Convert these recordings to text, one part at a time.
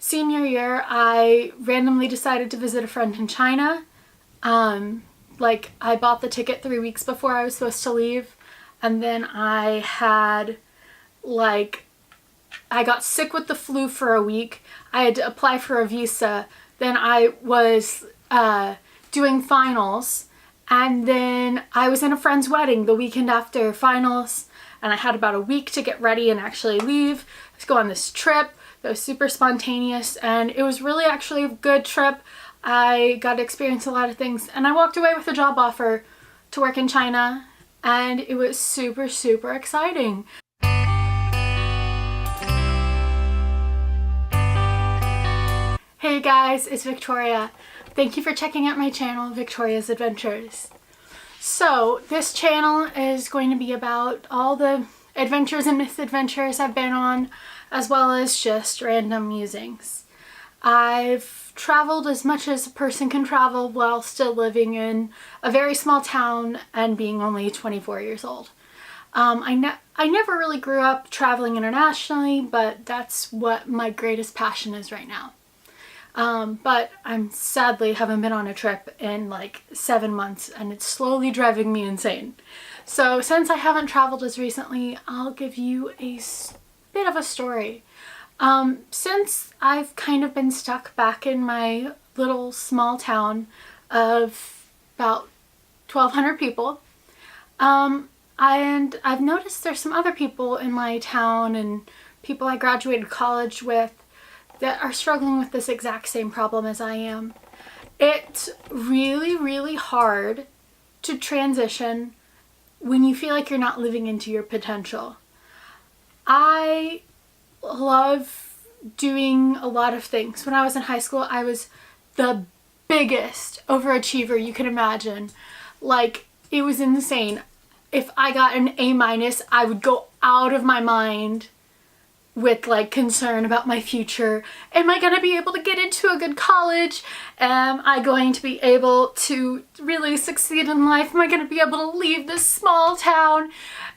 Senior year, I randomly decided to visit a friend in China. I bought the ticket 3 weeks before I was supposed to leave, and then I got sick with the flu for a week. I had to apply for a visa. Then I was doing finals, and then I was in a friend's wedding the weekend after finals, and I had about a week to get ready and actually leave to go on this trip that was super spontaneous, and it was really actually a good trip. I got to experience a lot of things, and I walked away with a job offer to work in China, and it was super, super exciting. Hey guys, it's Victoria. Thank you for checking out my channel, Victoria's Adventures. So this channel is going to be about all the adventures and misadventures I've been on, as well as just random musings. I've traveled as much as a person can travel while still living in a very small town and being only 24 years old. I never really grew up traveling internationally, but that's what my greatest passion is right now. But I'm sadly haven't been on a trip in like 7 months, and it's slowly driving me insane. So since I haven't traveled as recently, I'll give you a bit of a story. Since I've kind of been stuck back in my little small town of about 1,200 people, and I've noticed there's some other people in my town and people I graduated college with that are struggling with this exact same problem as I am. It's really, really hard to transition when you feel like you're not living into your potential. I love doing a lot of things. When I was in high school, I was the biggest overachiever you could imagine. Like, it was insane. If I got an A-, I would go out of my mind with like concern about my future. Am I going to be able to get into a good college? Am I going to be able to really succeed in life? Am I going to be able to leave this small town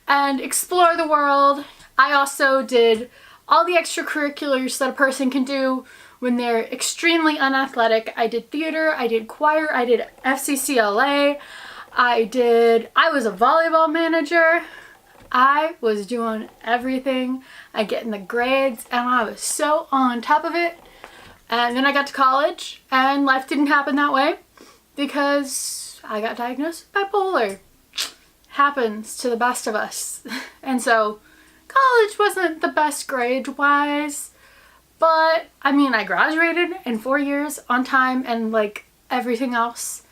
and explore the world? I also did all the extracurriculars that a person can do when they're extremely unathletic. I did theater, I did choir, I did FCCLA, I was a volleyball manager. I was doing everything. I get in the grades, and I was so on top of it. And then I got to college, and life didn't happen that way because I got diagnosed with bipolar. Happens to the best of us. And so college wasn't the best grade-wise, but I mean, I graduated in 4 years on time and like everything else.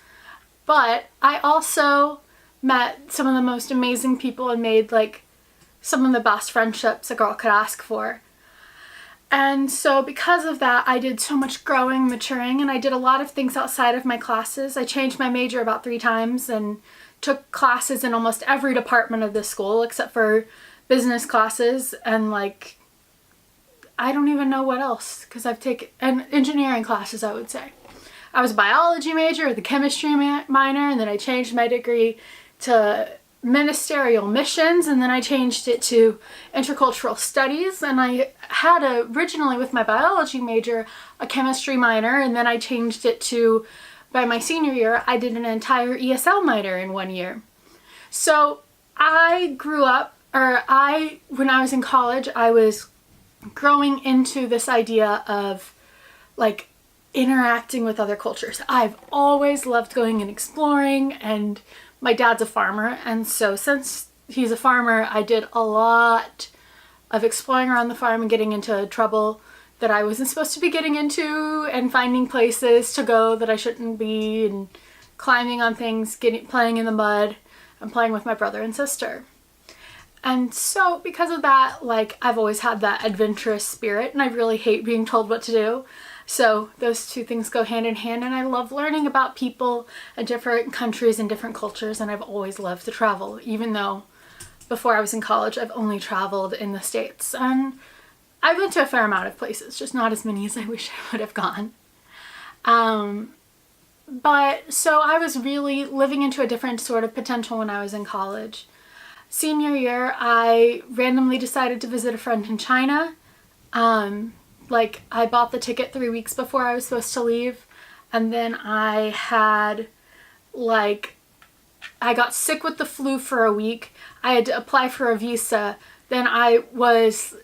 But I also met some of the most amazing people and made like some of the best friendships a girl could ask for. And so because of that, I did so much growing, maturing, and I did a lot of things outside of my classes. I changed my major about 3 times and took classes in almost every department of the school except for business classes, and like I don't even know what else, because I've taken engineering classes, I would say. I was a biology major with a chemistry minor, and then I changed my degree to ministerial missions, and then I changed it to intercultural studies, and I had originally with my biology major a chemistry minor, and then I changed it to, by my senior year, I did an entire ESL minor in 1 year. So I grew up, when I was in college, I was growing into this idea of like interacting with other cultures. I've always loved going and exploring, and my dad's a farmer, and so since he's a farmer, I did a lot of exploring around the farm and getting into trouble that I wasn't supposed to be getting into, and finding places to go that I shouldn't be, and climbing on things, playing in the mud, and playing with my brother and sister. And so because of that, like, I've always had that adventurous spirit, and I really hate being told what to do. So those two things go hand in hand, and I love learning about people in different countries and different cultures, and I've always loved to travel, even though before I was in college I've only traveled in the States. And I went to a fair amount of places, just not as many as I wish I would have gone. But so I was really living into a different sort of potential when I was in college. Senior year, I randomly decided to visit a friend in China. like I bought the ticket 3 weeks before I was supposed to leave, and then I had like, I got sick with the flu for a week. I had to apply for a visa. Then I was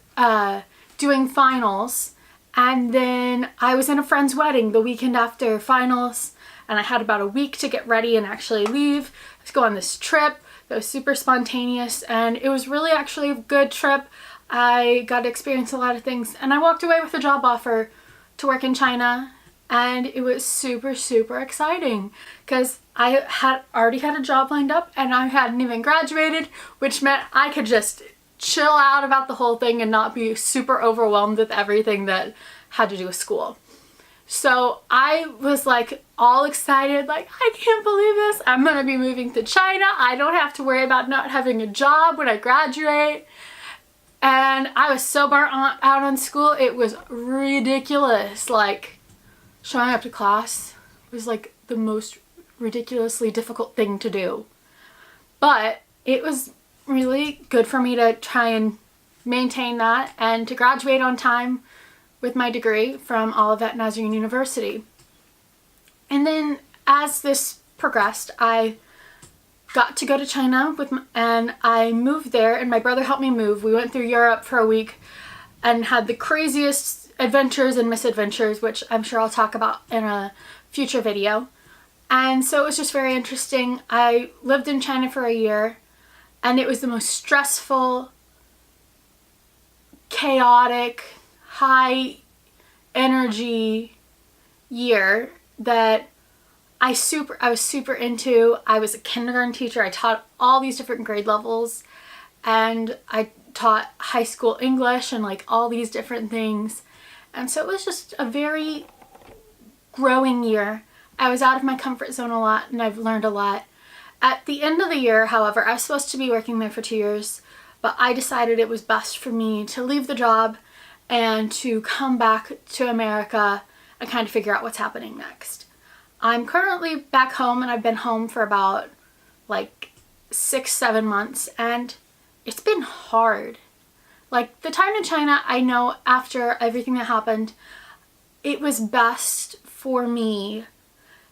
doing finals, and then I was in a friend's wedding the weekend after finals, and I had about a week to get ready and actually leave. Let's go on this trip that was super spontaneous, and it was really actually a good trip. I got to experience a lot of things, and I walked away with a job offer to work in China, and it was super, super exciting because I had already had a job lined up and I hadn't even graduated, which meant I could just chill out about the whole thing and not be super overwhelmed with everything that had to do with school. So I was like all excited, like, I can't believe this. I'm gonna be moving to China. I don't have to worry about not having a job when I graduate. And I was so burnt out on school, it was ridiculous. Like, showing up to class was like the most ridiculously difficult thing to do. But it was really good for me to try and maintain that and to graduate on time with my degree from Olivet Nazarene University. And then as this progressed, I got to go to China and I moved there, and my brother helped me move. We went through Europe for a week and had the craziest adventures and misadventures, which I'm sure I'll talk about in a future video. And so it was just very interesting. I lived in China for a year, and it was the most stressful, chaotic, high energy year that I was super into. I was a kindergarten teacher. I taught all these different grade levels, and I taught high school English and like all these different things. And so it was just a very growing year. I was out of my comfort zone a lot, and I've learned a lot. At the end of the year, however, I was supposed to be working there for 2 years, but I decided it was best for me to leave the job and to come back to America and kind of figure out what's happening next. I'm currently back home, and I've been home for about like 6-7 months, and it's been hard. Like, the time in China, I know after everything that happened, it was best for me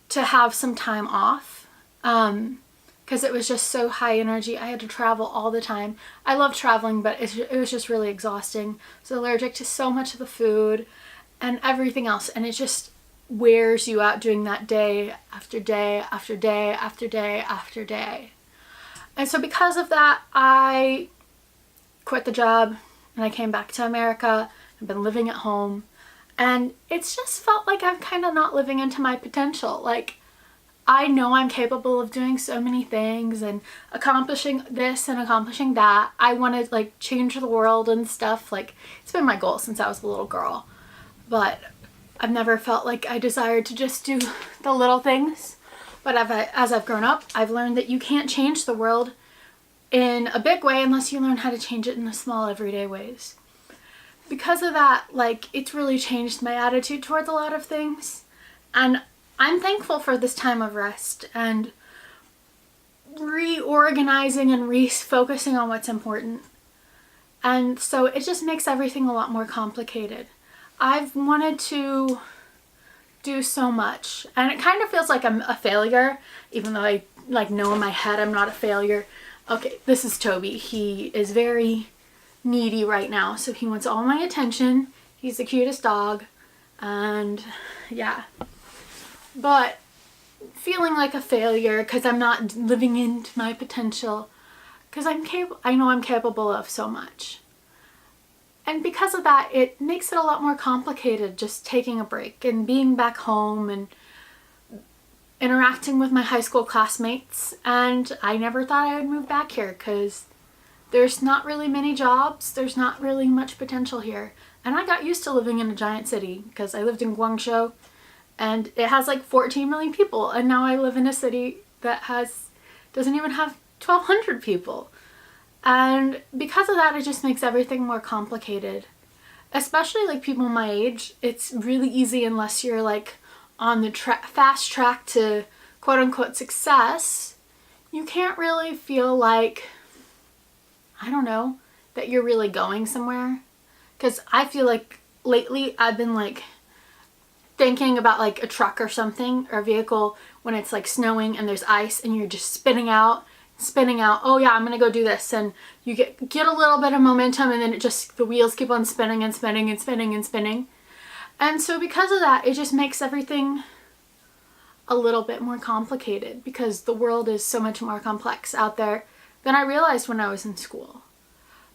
to have some time off, because it was just so high energy. I had to travel all the time. I love traveling, but it was just really exhausting. I was allergic to so much of the food and everything else, and it just wears you out doing that day after day after day after day after day. And so because of that, I quit the job and I came back to America. I've been living at home, and it's just felt like I'm kind of not living into my potential. Like, I know I'm capable of doing so many things and accomplishing this and accomplishing that. I want to like change the world and stuff. Like, it's been my goal since I was a little girl, but I've never felt like I desired to just do the little things. But as I've grown up, I've learned that you can't change the world in a big way unless you learn how to change it in the small everyday ways. Because of that, like, it's really changed my attitude towards a lot of things. And I'm thankful for this time of rest and reorganizing and refocusing on what's important. And so it just makes everything a lot more complicated. I've wanted to do so much, and it kind of feels like I'm a failure, even though I like know in my head I'm not a failure. Okay, this is Toby. He is very needy right now, so he wants all my attention. He's the cutest dog, and yeah. But feeling like a failure because I'm not living into my potential, because I know I'm capable of so much. And because of that, it makes it a lot more complicated just taking a break and being back home and interacting with my high school classmates. And I never thought I would move back here because there's not really many jobs. There's not really much potential here. And I got used to living in a giant city because I lived in Guangzhou, and it has like 14 million people. And now I live in a city that doesn't even have 1,200 people. And because of that, it just makes everything more complicated. Especially like people my age, it's really easy unless you're like on the fast track to quote unquote success. You can't really feel like, I don't know, that you're really going somewhere. Because I feel like lately I've been like thinking about like a truck or something, or a vehicle, when it's like snowing and there's ice and you're just spinning out. Oh yeah, I'm gonna go do this, and you get a little bit of momentum, and then it just, the wheels keep on spinning and spinning and spinning and spinning. And so because of that, it just makes everything a little bit more complicated, because the world is so much more complex out there than I realized when I was in school.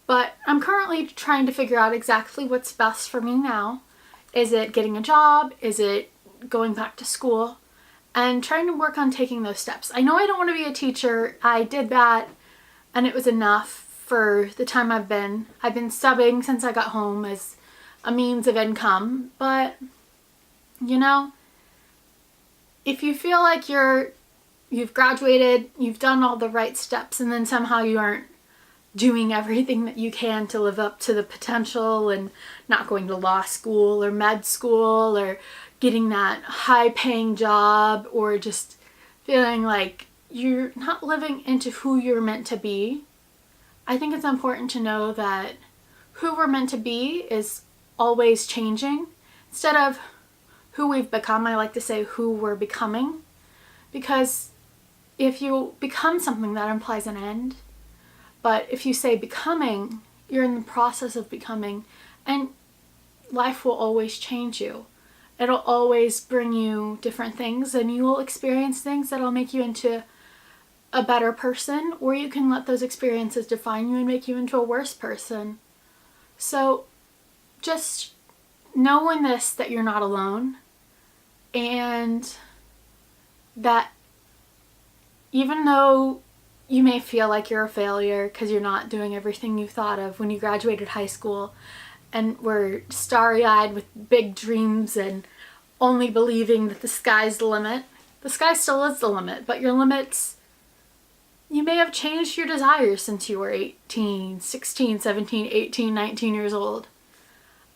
But I'm currently trying to figure out exactly what's best for me now. Is it getting a job? Is it going back to school? And trying to work on taking those steps. I know I don't want to be a teacher. I did that and it was enough for the time I've been subbing since I got home as a means of income. But, you know, if you feel like you've graduated, you've done all the right steps, and then somehow you aren't doing everything that you can to live up to the potential, and not going to law school or med school or getting that high-paying job, or just feeling like you're not living into who you're meant to be, I think it's important to know that who we're meant to be is always changing. Instead of who we've become, I like to say who we're becoming. Because if you become something, that implies an end. But if you say becoming, you're in the process of becoming, and life will always change you. It'll always bring you different things, and you will experience things that'll make you into a better person, or you can let those experiences define you and make you into a worse person. So just know in this that you're not alone, and that even though you may feel like you're a failure because you're not doing everything you thought of when you graduated high school and were starry-eyed with big dreams and only believing that the sky's the limit. The sky still is the limit, but your limits, you may have changed your desires since you were 18, 16, 17, 18, 19 years old.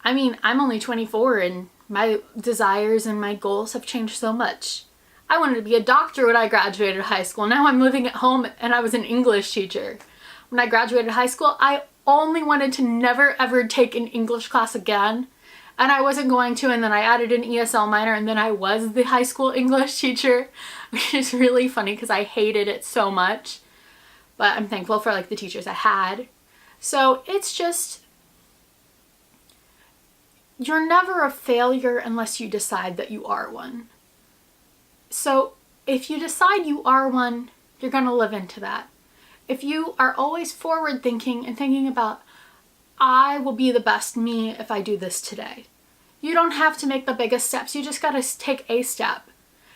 I mean, I'm only 24 and my desires and my goals have changed so much. I wanted to be a doctor when I graduated high school. Now I'm living at home and I was an English teacher. When I graduated high school, I only wanted to never ever take an English class again. And I wasn't going to, and then I added an ESL minor, and then I was the high school English teacher, which is really funny because I hated it so much. But I'm thankful for like the teachers I had. So it's just, you're never a failure unless you decide that you are one. So if you decide you are one, you're going to live into that. If you are always forward thinking and thinking about, I will be the best me if I do this today. You don't have to make the biggest steps. You just got to take a step.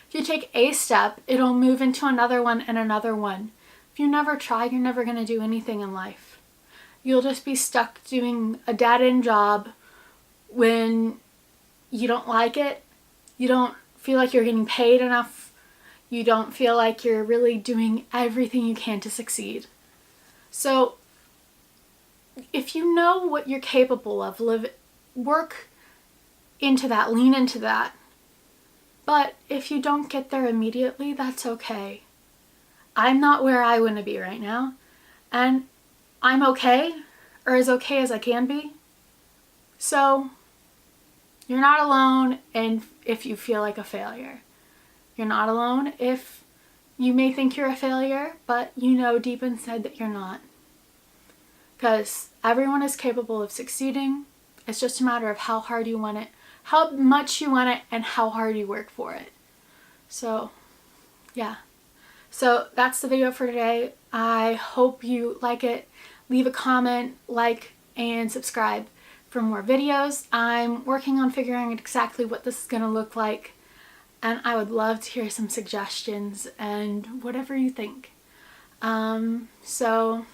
If you take a step, it'll move into another one and another one. If you never try, you're never going to do anything in life. You'll just be stuck doing a dead-end job when you don't like it. You don't feel like you're getting paid enough. You don't feel like you're really doing everything you can to succeed. So if you know what you're capable of, work into that, lean into that. But if you don't get there immediately, that's okay. I'm not where I want to be right now, and I'm okay, or as okay as I can be. So you're not alone, and if you feel like a failure. You're not alone if you may think you're a failure, but you know deep inside that you're not. Because everyone is capable of succeeding. It's just a matter of how hard you want it, how much you want it, and how hard you work for it. So, yeah. So that's the video for today. I hope you like it. Leave a comment, like, and subscribe for more videos. I'm working on figuring out exactly what this is going to look like, and I would love to hear some suggestions and whatever you think. So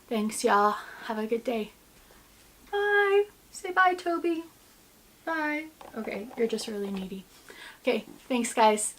thanks, y'all. Have a good day. Bye. Say bye, Toby. Bye. Okay, you're just really needy. Okay, thanks, guys.